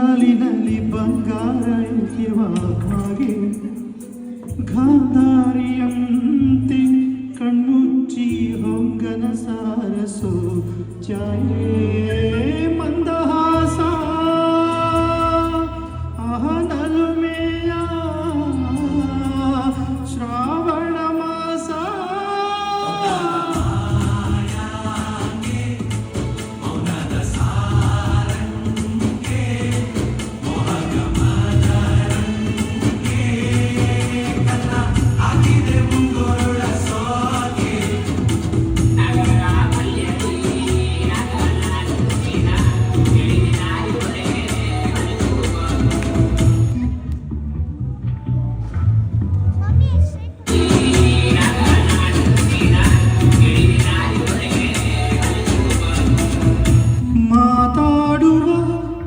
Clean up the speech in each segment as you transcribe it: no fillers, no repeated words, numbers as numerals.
ಅಂಗಾಲಿನಲ್ಲಿ ಬಂಗಾರ ಹಾಗೆ ಗಾಂಧಾರಿಯಂತೆ ಕಣ್ಣುಚ್ಚಿ ಹೊಂಗನ ಸಾರಸೋ ಚಾಯೇ ಮಂದಹಾಸ ಆಹನಲುಮೆಯ ಶ್ರಾವಣ ಮಾಸ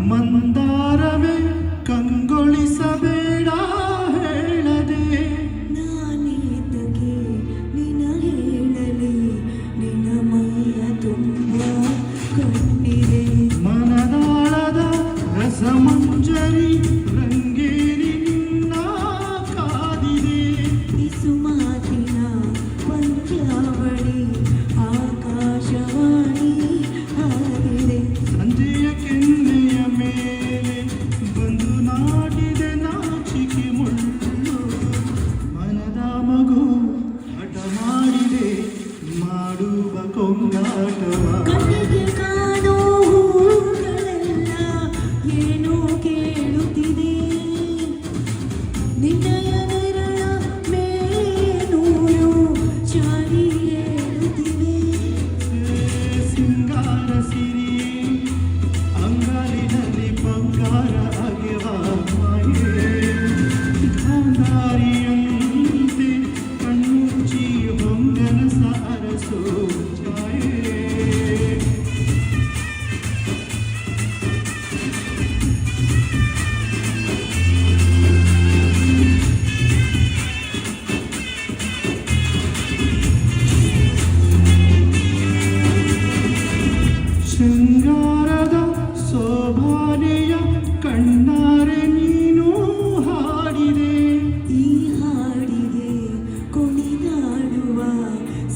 ಮಂದಾರವೇ ಕಂಗೊಳಿಸಬೇಡ ಹೇಳದೆ ನಾನೇತಕ್ಕೆ ನಿನ ಹೇಳಲಿ ನಿನ ಮೈಯ ತುಂಬ ಕಣ್ಣಿದೆ ಮನದಾಳದ ರಸಮಂಜರಿ ರಂಗೇರಿ ನಿನ್ನ ಕಾದಿದೆ ಇಸು ಮಾತಿನ ಪಂಚಾವಳಿ ಆಕಾಶವಾಣಿ ಹಾಡಿದೆ ಸಂಜೆಯ ಕೆನ್ನೆಯ ಮೇಲೆ ಬಂದು ನಾಟಿದೆ ನಾಚಿಕೆ ಮುಳ್ಳು ಮನದ ಮಗು ಹಠ ಮಾಡಿದೆ ಮಾಡುವ ಕೊಂಗಾಟವ ಕಣ್ಣಿಗೆ ಕಾಣೋ ಹೂಗಳೆಲ್ಲ ಏನೋ ಕೇಳುತ್ತಿದೆ ನಿನ್ನಯ ನೆರಳ ಮೇನೂರು ಚಾಡಿ ಹೇಳುತ್ತಿವೆ ಸಿಂಗಾರ ಸಿರಿ ಅಂಗಾಲಿನಲ್ಲಿ ಬಂಗಾರ ಅಗೆವ ಮಾಯೆ ಗಾಂಧಾರಿಯಂತೆ ಕಣ್ಣುಚ್ಚಿ ಹೊಂಗನ ಸಾರಸೋ ಛಾಯೆ ಶೃಂಗಾರದ ಶೋಭಾನೆಯ ಕಣ್ಣಾರೆ ನೀನು ಹಾಡಿದೆ ಈ ಹಾಡಿಗೆ ಕುಣಿದಾಡುವ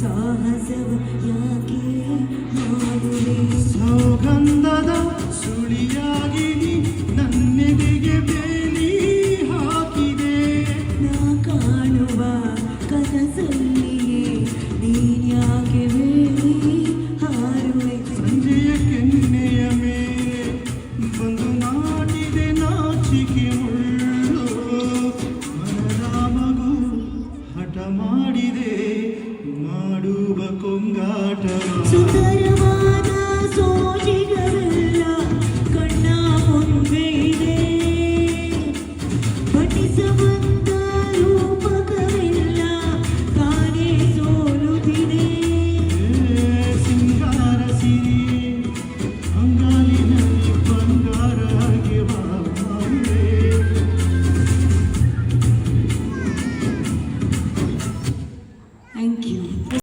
ಸಾಹಸವ ಯಾಕೆ ಮಾಡುವೆ ಸೌಗಂಧದ ಸುಳಿಯ